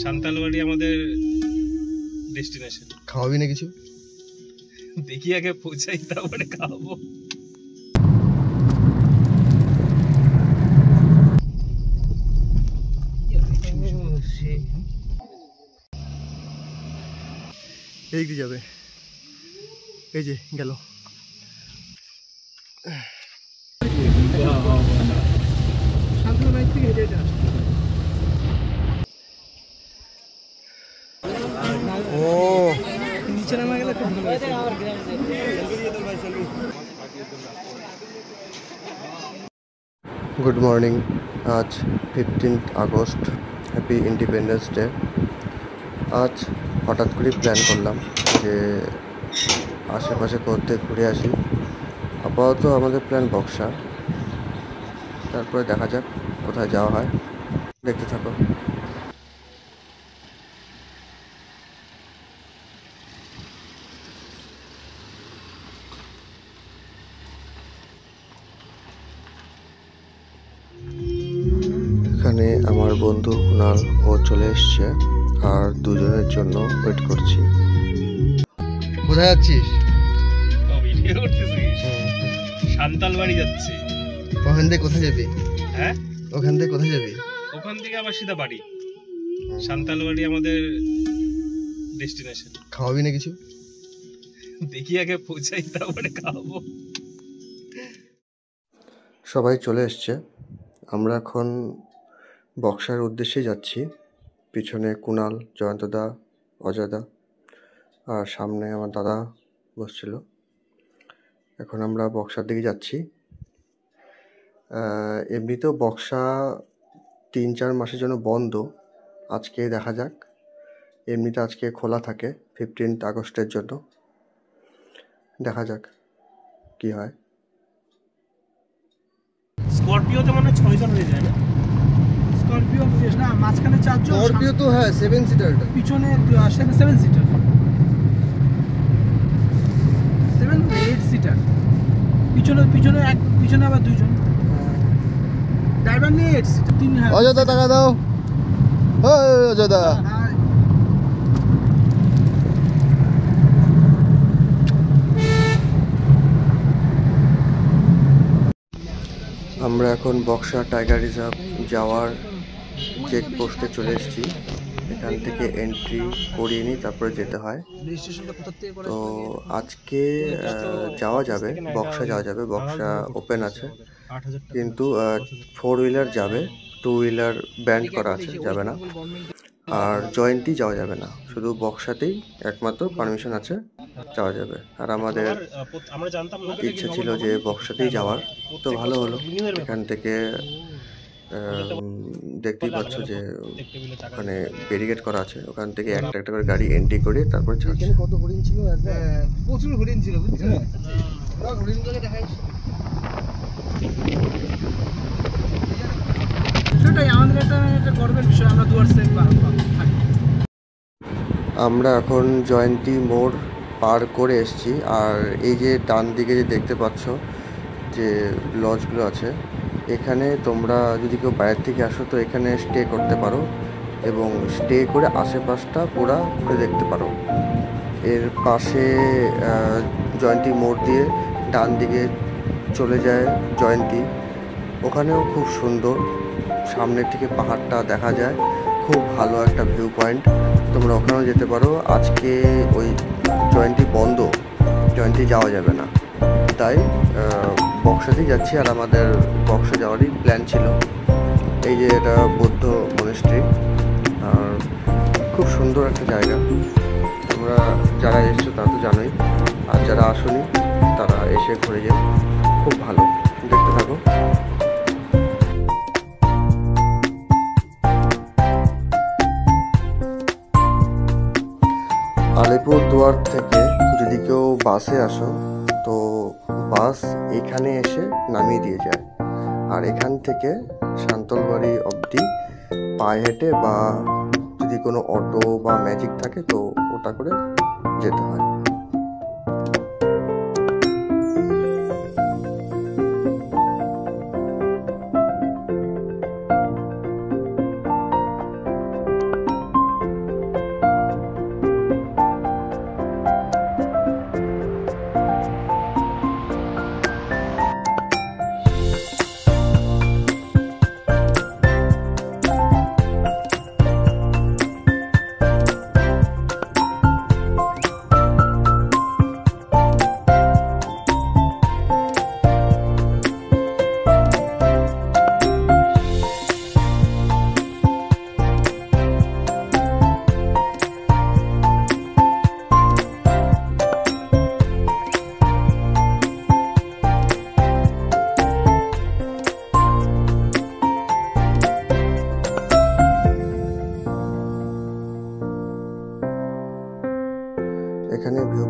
সান্তালবাড়ি আমাদের ডেস্টিনেশন। খাওয়াবি না কিছু? দেখি আগে পৌঁছাই, তারপরে খাওয়াবো। এই দিকে যাবে, এই যে গেল। ও নিচে নামা গেলে গুড মর্নিং। আজ 15 আগস্ট, হ্যাপি ইন্ডিপেন্ডেন্স ডে। আজ হঠাৎ করে প্ল্যান করলাম যে আশেপাশে করতে ঘুরে আসি। আপাতত আমাদের প্ল্যান বক্সা, তারপরে দেখা যাক কোথায় যাওয়া হয়, দেখতে থাকো। এখানে আমার বন্ধু কুনাল ও চলে এসছে, আর দুজনের জন্য ওয়েট করছি। কোথায় যাচ্ছিস? সান্তালবাড়ি যাচ্ছি। ওখান থেকে কোথায় যাবি? হ্যাঁ, ওখান থেকে কোথায় যাবি? ওখান থেকে আবার সিধা বাড়ি। সান্তালবাড়ি আমাদের ডেস্টিনেশন। খাওয়াবি না কিছু? দেখি আগে পৌঁছাই, তারপরে খাওয়াবো। সবাই চলে এসছে, আমরা এখন বক্সার উদ্দেশ্যে যাচ্ছি। পিছনে কুনাল, জয়ন্তদা, অজয়দা, আর সামনে আমার দাদা বসছিল। এখন আমরা বক্সার দিকে যাচ্ছি। এমনিতেও বক্সা 3-4 মাসের জন্য বন্ধ, আজকে দেখা যাক। এমনিতে আজকে খোলা থাকে 15 আগস্টের জন্য, দেখা যাক কি হয়। স্করপিওতে মানে 6 জন হয়ে যায় না? স্করপিও না, মাঝখানে 4 জন। স্করপিও তো হ্যাঁ 7 সিটার, পিছনে 7 সিটার, 7-8 সিটার। পিছনে এক, পিছনে আবার 2 জন। ড্রাইভার নিয়ে 8 সিটার। 3। অজয়দা টাকা দাও। অজয়দা আমরা এখন বক্সা টাইগার রিজার্ভ যাওয়ার চেকপোস্টে চলে এসেছি। এখান থেকে এন্ট্রি করিয়ে নিই, তারপরে যেতে হয়। তো আজকে যাওয়া যাবে, বক্সা যাওয়া যাবে, বক্সা ওপেন আছে, কিন্তু 4 হুইলার যাবে, 2 হুইলার ব্যান্ড করা আছে, যাবে না। আর জয়েন্টই যাওয়া যাবে না, শুধু বক্সাতেই একমাত্র পারমিশন আছে, যাওয়া যাবে। আর আমাদের ইচ্ছে ছিল যে বক্সাতেই যাওয়ার, তো ভালো হলো। এখান থেকে দেখতেই পাচ্ছ যে ওখানে ব্যারিকেড করা আছে, ওখান থেকে একটা একটা করে গাড়ি এন্ট্রি করে তারপর ছাড়ছে। কত হরিণ ছিল, প্রচুর হরিণ ছিল, বুঝছেন? হরিণগুলো দেখাই, সেটাই আমাদের একটা গর্বের বিষয়। আমরা দুয়ার সেফ থাকি। আমরা এখন জয়ন্তী মোড় পার করে এসেছি, আর এই যে ডান দিকে যে দেখতে পাচ্ছ যে লজগুলো আছে, এখানে তোমরা যদি কেউ বাইরে থেকে আসো তো এখানে স্টে করতে পারো, এবং স্টে করে আশেপাশটা পুরা ঘুরে দেখতে পারো। এর পাশে জয়ন্তী মোড় দিয়ে ডান দিকে চলে যায় জয়ন্তী, ওখানেও খুব সুন্দর, সামনের থেকে পাহাড়টা দেখা যায়, খুব ভালো একটা ভিউ পয়েন্ট, তোমরা ওখানেও যেতে পারো। আজকে ওই জয়ন্তী বন্ধ, জয়ন্তী যাওয়া যাবে না, তাই বক্সাতেই যাচ্ছি। আর আমাদের বক্সা যাওয়ারই প্ল্যান ছিল। এই যে এটা বৌদ্ধ মনিস্ট্রি, আর খুব সুন্দর একটা জায়গা। তোমরা যারা এসছো তারা তো জানোই, আর যারা আসোনি তারা এসে ঘুরে যেও, খুব ভালো, দেখতে থাকো। আলিপুরদুয়ার থেকে যদি কেউ বাসে আসো তো বাস এখানে এসে নামিয়ে দিয়ে যায়, আর এখান থেকে সান্তালবাড়ি অবধি পায়ে হেঁটে বা যদি কোনো অটো বা ম্যাজিক থাকে তো ওটা করে যেতে হয়।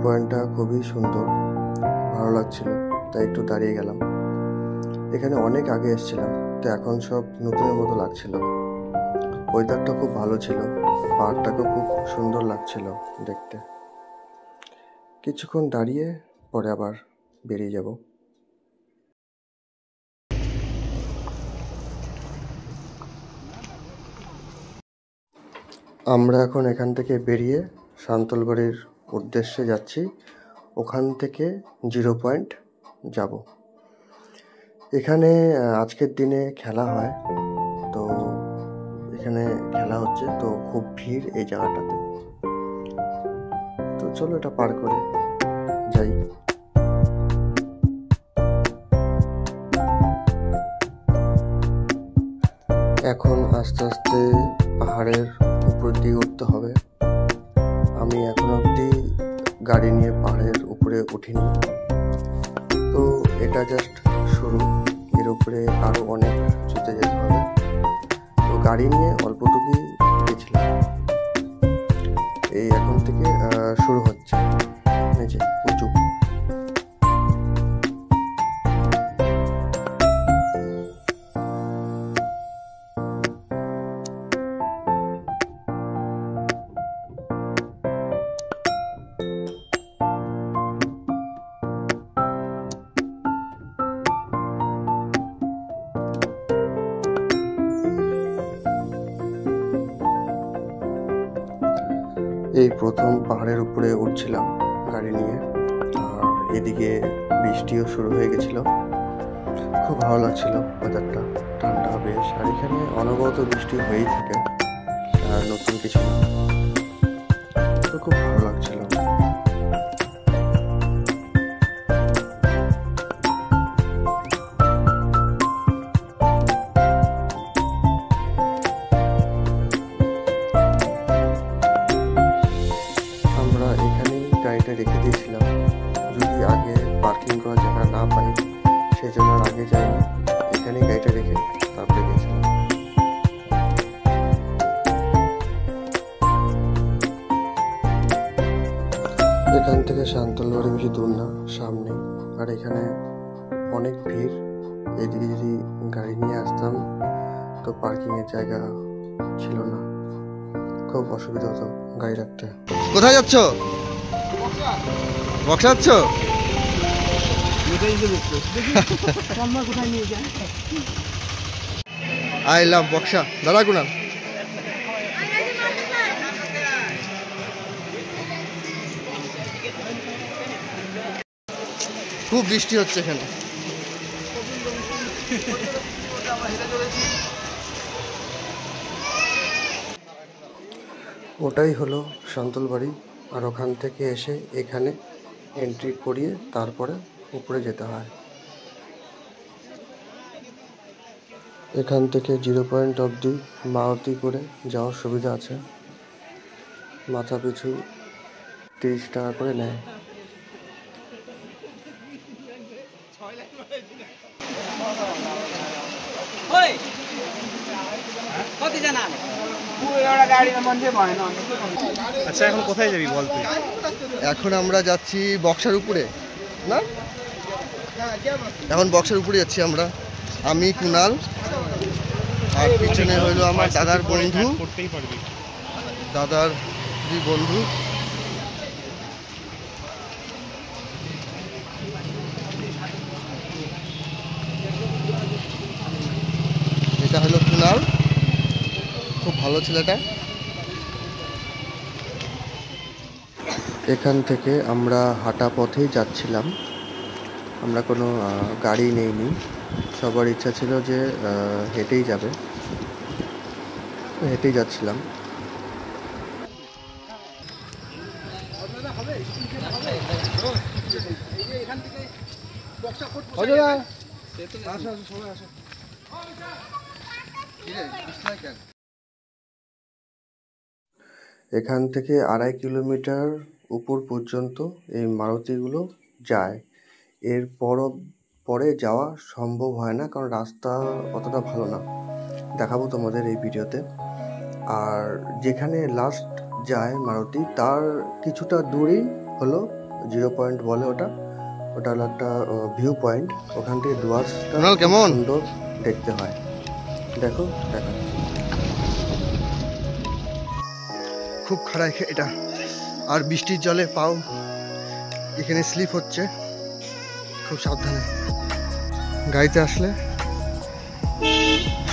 পয়েন্টটা খুবই সুন্দর, ভালো লাগছিল, তাই একটু দাঁড়িয়ে গেলাম। এখানে অনেক আগে এসেছিলাম, তো এখন সব নতুনের মতো লাগছিল। ওয়েদারটা খুব ভালো ছিল, পাহাড়টাকেও খুব সুন্দর লাগছিল দেখতে। কিছুক্ষণ দাঁড়িয়ে পরে আবার বেরিয়ে যাব। আমরা এখন এখান থেকে বেরিয়ে সান্তলবাড়ির উদ্দেশ্যে যাচ্ছি। ওখান থেকে 0 পয়েন্ট যাব। এখানে আজকের দিনে খেলা হয়, তো এখানে খেলা হচ্ছে, তো খুব ভিড় এই জায়গাটাতে। তো চলো এটা পার করে যাই। এখন আস্তে আস্তে পাহাড়ের উপর দিয়ে উঠতে হবে। আমি এখন অবধি গাড়ি নিয়ে পাহাড়ের উপরে উঠিনি, তো এটা জাস্ট শুরু। এর উপরে আরো অনেক যেতে যেতে হবে, তো গাড়ি নিয়ে অল্পটুকুই গেছিলাম। এই এখন থেকে শুরু হচ্ছে নিচে উঁচু। এই প্রথম পাহাড়ের উপরে উঠছিলাম গাড়ি নিয়ে, আর এদিকে বৃষ্টিও শুরু হয়ে গেছিল। খুব ভালো লাগছিল, ওয়েদারটা ঠান্ডা বেশ, আর এখানে অনবরত বৃষ্টি হয়েই থাকে, আর নতুন কিছু না, তো খুব ভালো লাগছিল। আমরা এখানেই গাড়িটা রেখে দিয়েছিলাম, যদি আগে পার্কিং করার জায়গা না পাই সেই জন্য আর আগে যাইনি, এখানেই গাড়িটা রেখে তারপরে গেছিলাম। এখান থেকে সান্তলবাড়ি বেশি দূর না, সামনে। আর এখানে অনেক ভিড়, এদিকে যদি গাড়ি নিয়ে আসতাম তো পার্কিংয়ের জায়গা ছিল না, খুব অসুবিধা হতো গাড়ি রাখতে। কোথায় যাচ্ছ? বক্সা যাচ্ছ? I love Buxa. দাদা কুনাল, খুব বৃষ্টি হচ্ছে এখানে। ওটাই হলো সান্তলবাড়ি, আর ওখান থেকে এসে এখানে এন্ট্রি করিয়ে তারপরে উপরে যেতে হয়। এখান থেকে 0 পয়েন্ট অবধি মারুতি করে যাওয়ার সুবিধা আছে, মাথা পিছু 30 টাকা করে নেয়। আচ্ছা, এখন কোথায় যাবি বল তুই? এখন আমরা যাচ্ছি বক্সার উপরে, না এখন বক্সার উপরে যাচ্ছি আমরা, আমি কুনাল, আর পিছনে হইলো আমার দাদার বন্ধু, দাদার 2 বন্ধু। এটা হলো কুনাল, খুব ভালো ছেলেটা। এখান থেকে আমরা হাঁটা পথেই যাচ্ছিলাম, আমরা কোনো গাড়ি নেইনি, সবার ইচ্ছা ছিল যে হেঁটেই যাবে, হেঁটেই যাচ্ছিলাম। এখান থেকে 2.5 কিলোমিটার উপর পর্যন্ত এই মারুতিগুলো যায়। এর পরে যাওয়া সম্ভব হয় না, কারণ রাস্তা অতটা ভালো না, দেখাবো তোমাদের এই ভিডিওতে। আর যেখানে লাস্ট যায় মারুতি, তার কিছুটা দূরেই হলো জিরো পয়েন্ট বলে ওটা হলো একটা ভিউ পয়েন্ট। ওখান থেকে ডুয়ার্সটা কেমন সুন্দর দেখতে হয়। দেখো খুব খারাপ এটা, আর বৃষ্টির জলে পাও এখানে স্লিপ হচ্ছে, খুব সাবধানে গাড়িতে আসলে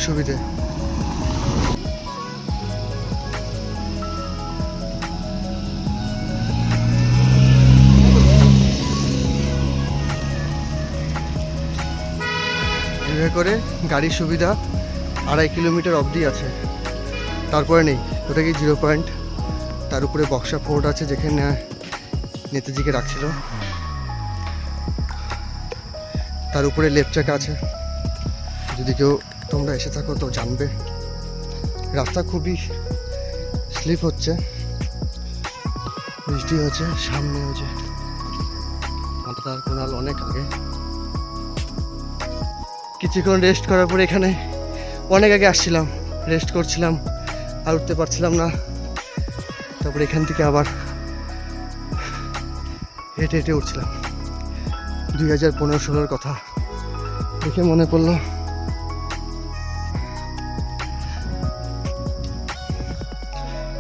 সুবিধে। এভাবে করে গাড়ির সুবিধা 2.5 কিলোমিটার অবধি আছে, তারপরে নেই। ওটা কি জিরো পয়েন্ট, তার উপরে বক্সা ফোর্ট আছে যেখানে নেতাজিকে রাখছিল, তার উপরে লেপচাকা আছে। যদি কেউ তোমরা এসে থাকো তো জানবে। রাস্তা খুবই স্লিপ হচ্ছে, বৃষ্টি হচ্ছে, সামনে হচ্ছে মাতার কোনাল অনেক আগে। কিছুক্ষণ রেস্ট করার পরে এখানে অনেক আগে আসছিলাম, রেস্ট করছিলাম আর উঠতে পারছিলাম না। তারপরে এখান থেকে আবার হেঁটে হেঁটে উঠছিলাম। 2015-16 কথা দেখে মনে পড়লো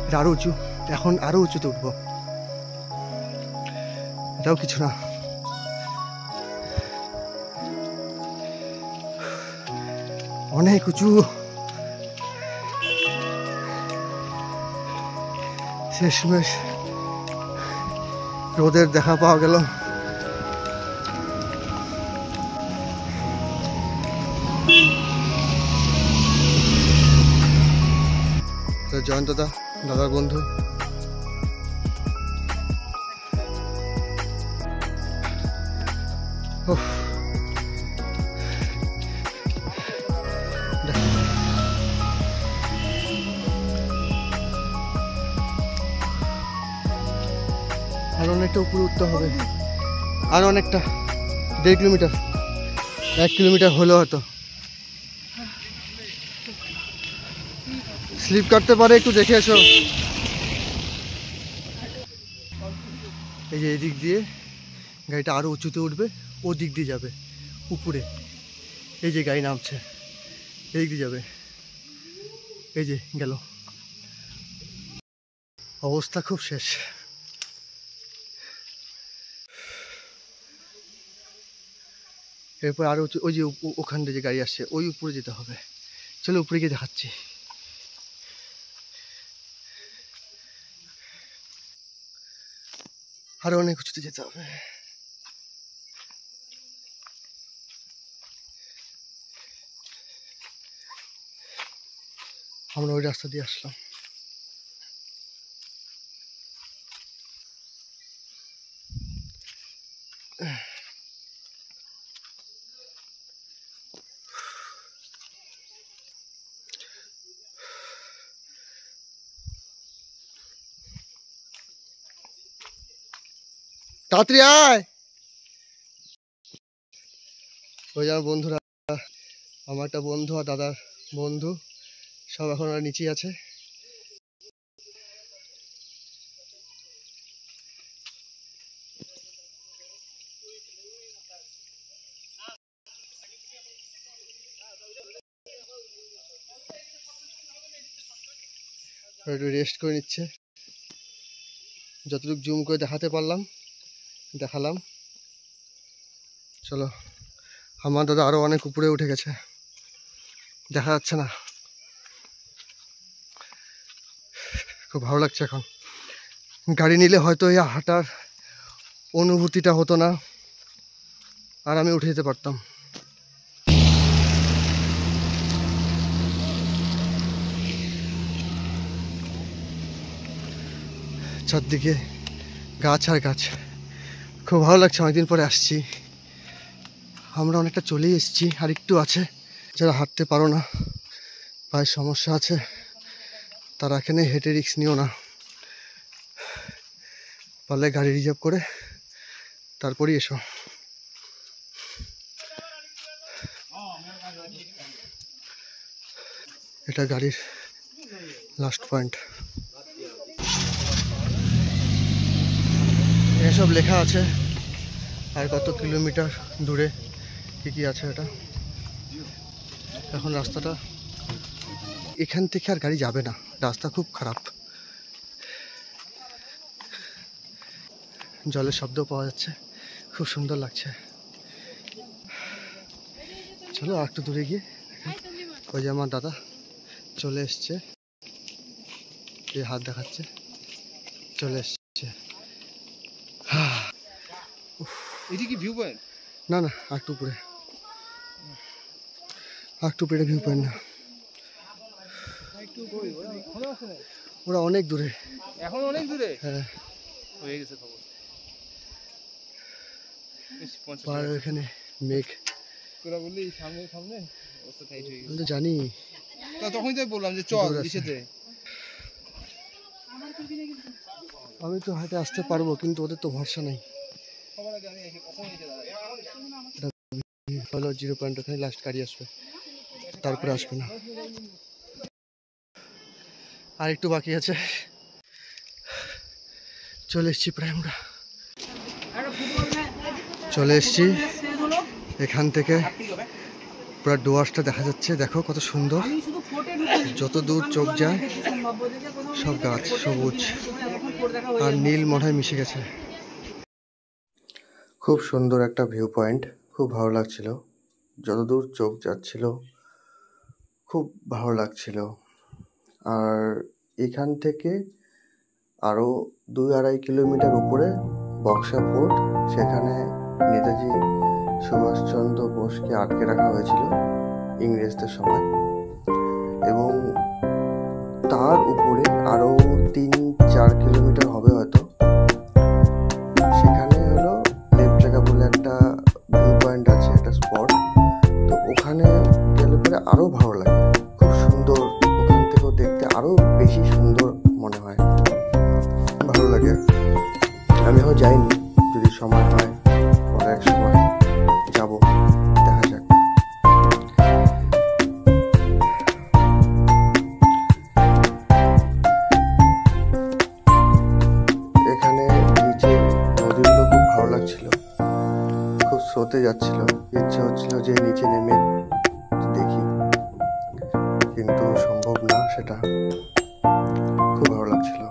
এটা আরো উঁচু, এখন আরো উঁচুতে উঠবো। এটাও কিছু না, অনেক উঁচু। শেষমেশ রোদের দেখা পাওয়া গেল। জয়ন্ত দাদার বন্ধু। আর অনেকটা উপরে উঠতে হবে, আর অনেকটা 1.5 কিলোমিটার, 1 কিলোমিটার হলো হয়তো। স্লিপ কাটতে পারে, একটু দেখে এসো। এই যে এদিক দিয়ে গাড়িটা আরো উঁচুতে উঠবে, ও দিক দিয়ে যাবে উপরে। এই যে গাড়ি নামছে, এদিক দিয়ে যাবে। এই যে গেল, অবস্থা খুব শেষ। এরপর আরো ওই যে ওখান থেকে যে গাড়ি আসছে ওই উপরে যেতে হবে। চলো উপরে গিয়ে দেখাচ্ছি। আরো অনেক উঁচুতে যেতে হবে। আমরা ওই রাস্তা দিয়ে আসলাম। তাড়াতাড়ি আয়। ওই আমার বন্ধুরা, আমার একটা বন্ধু আর দাদার বন্ধু, সব এখন আর নিচেই আছে। একটু রেস্ট করে নিচ্ছে। যতটুকু জুম করে দেখাতে পারলাম দেখালাম। চলো, আমার দাদা আরো অনেক উপরে উঠে গেছে, দেখা যাচ্ছে না। খুব ভালো লাগছে এখন। গাড়ি নিলে হয়তো এই হাঁটার অনুভূতিটা হতো না, আর আমি উঠে যেতে পারতাম। চারদিকে গাছ আর গাছ, খুব ভালো লাগছে। অনেকদিন পরে আসছি। আমরা অনেকটা চলেই এসেছি, আর একটু আছে। যারা হাঁটতে পারো না, পায়ের সমস্যা আছে, তারা এখানে হেঁটে রিস্ক নিও না। পারলে গাড়ি রিজার্ভ করে তারপরেই এসো। এটা গাড়ির লাস্ট পয়েন্ট। এসব লেখা আছে আর কত কিলোমিটার দূরে কি আছে এটা। এখন রাস্তাটা এখান থেকে আর গাড়ি যাবে না, রাস্তা খুব খারাপ। জলের শব্দ পাওয়া যাচ্ছে, খুব সুন্দর লাগছে। চলো আর একটু দূরে গিয়ে, ওই যে আমার দাদা চলে এসছে, এই হাত দেখাচ্ছে, চলে এসছে। এটা কি ভিউ পয়েন্ট? না না, আর একটু উপরে, আর একটু উপরে ভিউ পয়েন্ট না, ওরা অনেক দূরে। এখন অনেক দূরে হ্যাঁ, হয়ে গেছে খবর। আর এখানে মেঘ, তোরা বললি সামনে সামনে অবস্থা টাইট হয়ে আমি গেছে। তো জানি, তা তখনই তো বললাম যে চল দিশেতে। আমি তো হাঁটে আসতে পারবো, কিন্তু ওদের তো ভরসা নেই। সবার আগে আমি কখন এসে দাঁড়াই? হলো 0 পয়েন্ট, ওখানে লাস্ট গাড়ি আসবে, তারপরে আসবে না। আর একটু বাকি আছে, চলে এসছি প্রায় আমরা, চলে এসছি। এখান থেকে পুরো ডুয়ার্সটা দেখা যাচ্ছে, দেখো কত সুন্দর, যত দূর চোখ যায় সব গাছ সবুজ আর নীল মনে হয় মিশে গেছে। খুব সুন্দর একটা ভিউ পয়েন্ট, খুব ভালো লাগছিল, যতদূর চোখ যাচ্ছিল খুব ভালো লাগছিল। আর এখান থেকে আরও 2-2.5 কিলোমিটার উপরে বক্সা ফোর্ট, সেখানে নেতাজি সুভাষচন্দ্র বোসকে আটকে রাখা হয়েছিল ইংরেজদের সময়। এবং তার উপরে আরও 3-4 কিলোমিটার হবে হয়তো, সেখানে হলো লেপচাকা বলে একটা ভিউ পয়েন্ট আছে, একটা স্পট। তো ওখানে গেলে পরে আরও ভালো লাগে, খুব সুন্দর, ওখান থেকেও দেখতে আরও বেশি সুন্দর মনে হয়, ভালো লাগে। আমি এখন যাইনি, যদি সময় হয় পরে এক সময় যাব, দেখা যাক। এখানে নিচে নদীগুলো খুব ভালো লাগছিল, খুব স্রোতে যাচ্ছিল, ইচ্ছে হচ্ছিল যে নিচে নেমে দেখি, কিন্তু সম্ভব না সেটা। খুব ভালো লাগছিল।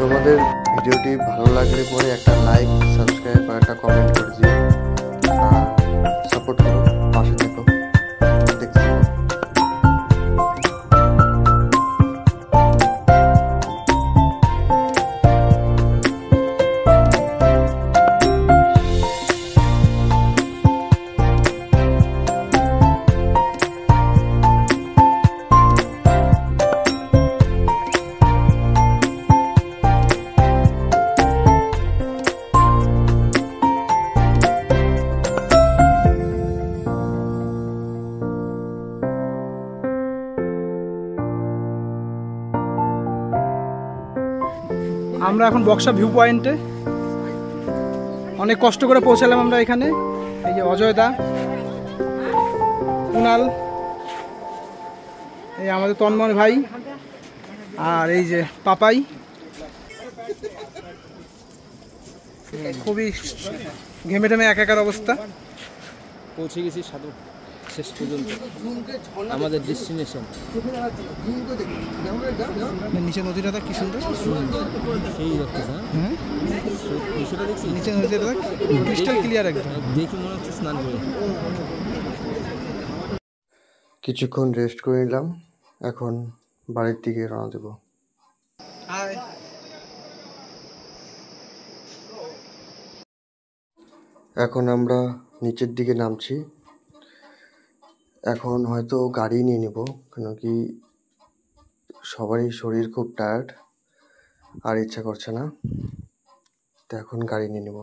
তোমাদের ভিডিওটি ভালো লাগলে পরে একটা লাইক, সাবস্ক্রাইব আর একটা কমেন্ট করে দিও, আর সাপোর্ট করো, পাশে থেকো, দেখতে থাকো। আমরা এখন বক্সা ভিউ পয়েন্টে, অনেক কষ্ট করে পৌঁছালাম আমরা এখানে। এই যে অজয় দা, কুনাল, এই আমাদের তন্ময় ভাই, আর এই যে পাপাই। খুবই ঘেমে টেমে একাকার অবস্থা। পৌঁছে গেছি সাধু শেষ পর্যন্ত আমাদের ডেস্টিনেশন। নিচে নদীটা কি সুন্দর, সেই দেখতে হ্যাঁ বিষয়টা দেখছি, নিচে নদীটা ক্রিস্টাল ক্লিয়ার একদম, দেখি মনে হচ্ছে স্নান করে। কিছুক্ষণ রেস্ট করে নিলাম, এখন বাড়ির দিকে রওনা দেবো। এখন আমরা নিচের দিকে নামছি। এখন হয়তো গাড়ি নিয়ে নেব, কেন কি সবারই শরীর খুব টায়ার্ড, আর ইচ্ছা করছে না, তো এখন গাড়ি নিয়ে নেব।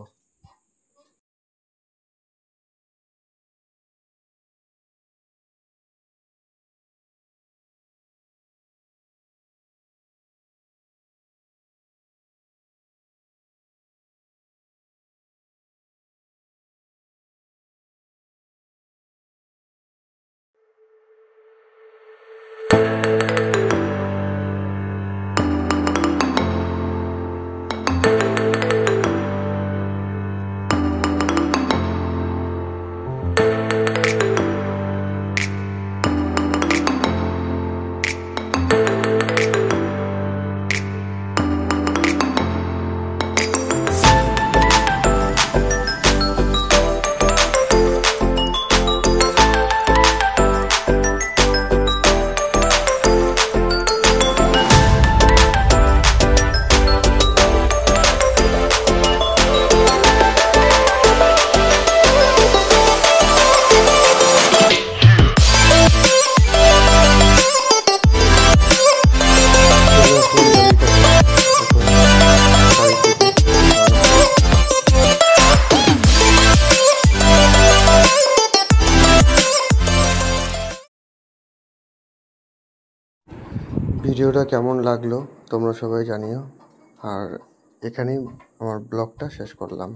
ভিডিওটা কেমন লাগলো তোমরা সবাই জানিও, আর এখানেই আমার ব্লগটা শেষ করলাম।